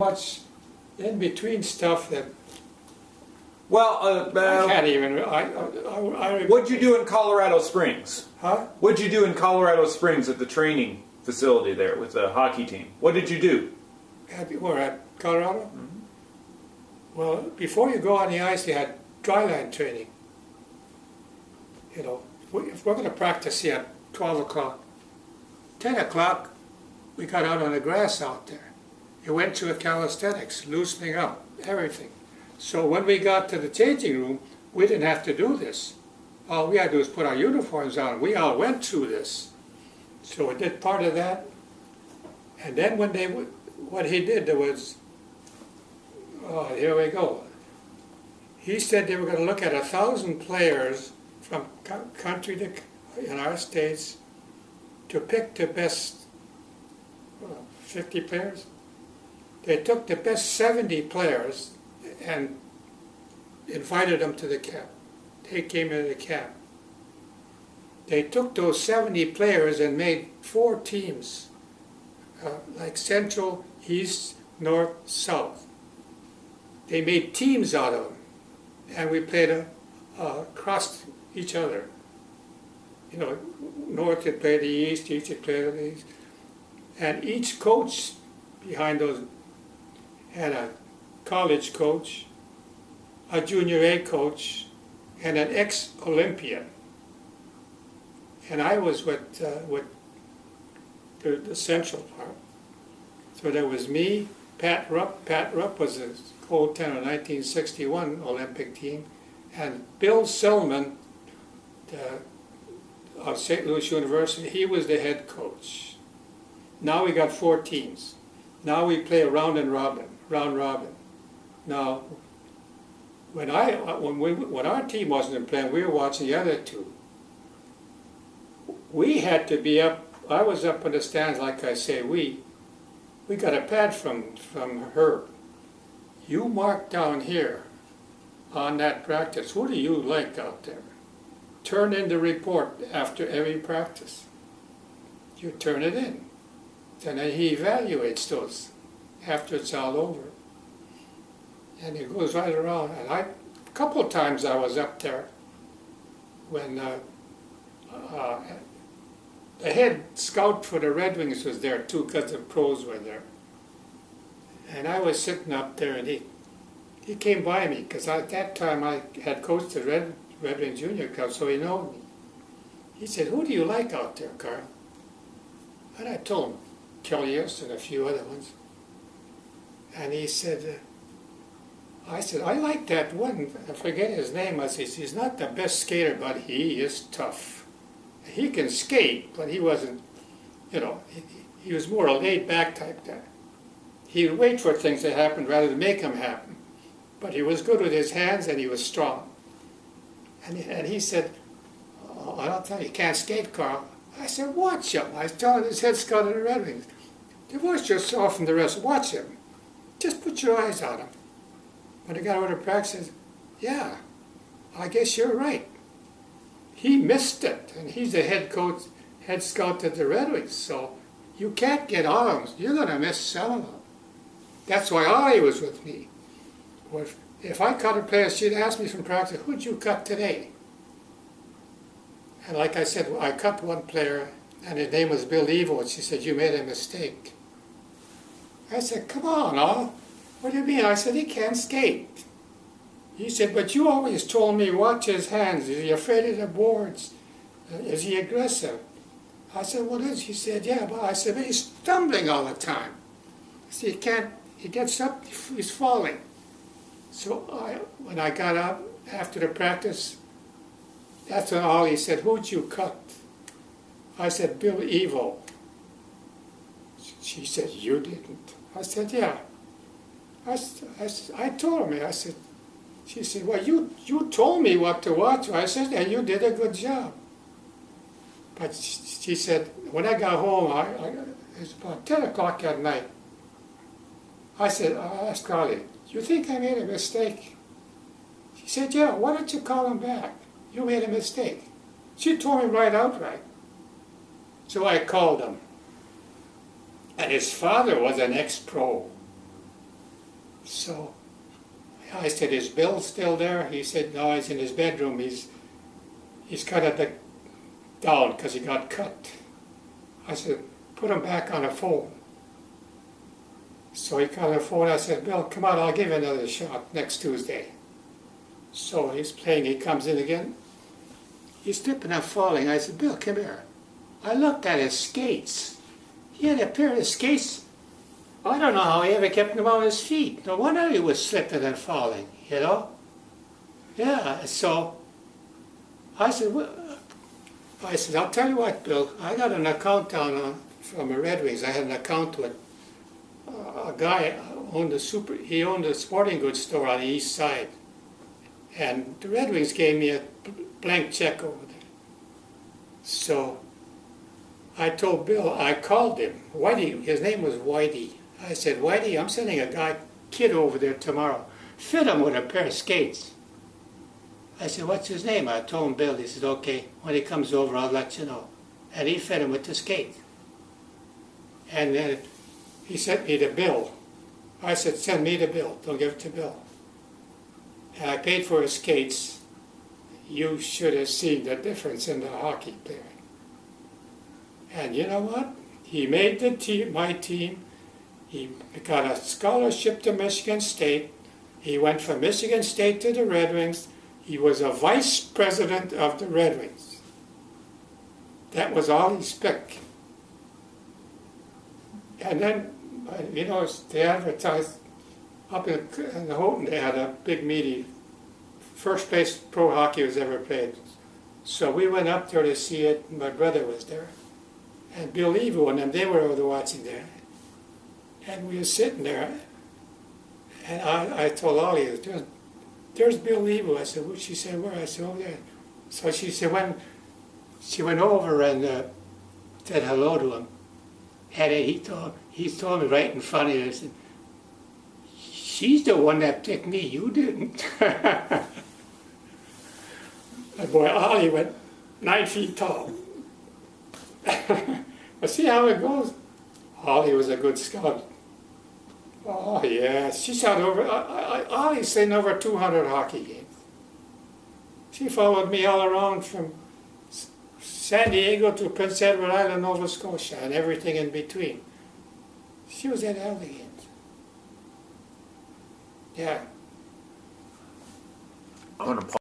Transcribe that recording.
much in between stuff that Well, I can't even. what'd you do in Colorado Springs? Huh? What'd you do in Colorado Springs at the training facility there with the hockey team? What did you do? Where at Colorado? Mm-hmm. Well, before you go on the ice, you had dryland training. You know, if we're going to practice here at 12 o'clock, 10 o'clock, we got out on the grass out there. You went through calisthenics, loosening up, everything. So when we got to the changing room, we didn't have to do this. All we had to do was put our uniforms on. We all went through this. So we did part of that. And then when what he did, there was, oh, here we go. He said they were going to look at 1,000 players from country to, in our states, to pick the best 50 players. They took the best 70 players and invited them to the camp. They came into the camp. They took those 70 players and made 4 teams, like Central, East, North, South. They made teams out of them, and we played across each other. You know, North would play the East, East would play the East. And each coach behind those had a college coach, a junior A coach, and an ex-Olympian. And I was with the central part. So there was me, Pat Rupp. Pat Rupp was a goaltender of 1961 Olympic team, and Bill Selman of St. Louis University. He was the head coach. Now we got 4 teams. Now we play a round robin. Now, when our team wasn't playing, we were watching the other 2. We had to be up. I was up in the stands, like I say. We got a pad from Herb. You mark down here on that practice. Who do you like out there? Turn in the report after every practice. You turn it in. And then he evaluates those after it's all over. And he goes right around. And a couple of times I was up there when the head scout for the Red Wings was there too, because the pros were there. And I was sitting up there, and he came by me, because at that time I had coached the Red Wings Junior Club, so he knew me. He said, "Who do you like out there, Carl?" And I told him, Kellyus and a few other ones. And he said, I said, "I like that one, I forget his name." I said, "He's not the best skater, but he is tough. He can skate, but he wasn't, you know, he was more a laid-back type guy. He would wait for things to happen rather than make them happen. But he was good with his hands, and he was strong." And he said, "Oh, I don't tell you, can't skate, Carl." I said, "Watch him." I was telling his head scout of the Red Wings, "Divorce yourself from the rest. Watch him. Just put your eyes on him." When I got over to practice, he said, "Yeah, I guess you're right. He missed it, and he's the head coach, head scout at the Red Wings, so you can't get on him. You're going to miss some of them." That's why Ollie was with me. If I cut a player, she'd ask me from practice, "Who'd you cut today?" And like I said, I cut one player, and his name was Bill Evo, and she said, "You made a mistake." I said, "Come on, Al. What do you mean?" I said, "He can't skate." He said, "But you always told me, watch his hands. Is he afraid of the boards? Is he aggressive?" I said, "What is?" He said, "Yeah, but," I said, "But he's stumbling all the time." I said, he gets up, he's falling." So when I got up after the practice, that's when Ollie said, "Who'd you cut?" I said, "Bill Evo." She said, "You didn't." I said, "Yeah." I told him. She said, "Well, you told me what to watch." I said, "And you did a good job." But she said, when I got home, it was about 10 o'clock at night. I asked Carly, "You think I made a mistake?" She said, "Yeah, why don't you call him back? You made a mistake." She told me right outright. So I called him. And his father was an ex-pro. So I said, is Bill still there? He said, no, he's in his bedroom. He's cut it down because he got cut. I said, put him back on the phone. So he got on the phone. I said, Bill, come on, I'll give you another shot next Tuesday. So he's playing. He comes in again. He's slipping and falling. I said, Bill, come here. I looked at his skates. He had a pair of skates. I don't know how he ever kept them on his feet. No wonder he was slipping and falling, you know? Yeah, so I said, I'll tell you what, Bill, I got an account down from the Red Wings. I had an account with a guy he owned a sporting goods store on the east side. And the Red Wings gave me a blank check over there. So I told Bill, I called him, Whitey, his name was Whitey. I said, Whitey, I'm sending a kid over there tomorrow. Fit him with a pair of skates. I said, what's his name? I told him Bill. He said, okay, when he comes over, I'll let you know. And he fed him with the skate. And then he sent me the bill. I said, send me the bill. Don't give it to Bill. And I paid for his skates. You should have seen the difference in the hockey player. And you know what? He made the team, my team. He got a scholarship to Michigan State. He went from Michigan State to the Red Wings. He was a vice president of the Red Wings. That was all he picked. And then, you know, they advertised up in Houghton, they had a big meeting. First place pro hockey was ever played. So we went up there to see it. My brother was there. And Bill Evo and them, they were over there watching there. And we were sitting there. And I told Ollie, there's Bill Evo. I said, she said, where? I said, oh, there. So she said, when she went over and said hello to him, and he told me right in front of her, he said, she's the one that picked me, you didn't. My boy Ollie went 9 feet tall. But see how it goes? Ollie was a good scout. Oh, yeah. She shot over, Ollie's seen over 200 hockey games. She followed me all around from San Diego to Prince Edward Island, Nova Scotia, and everything in between. She was at all the games. Yeah. I'm going to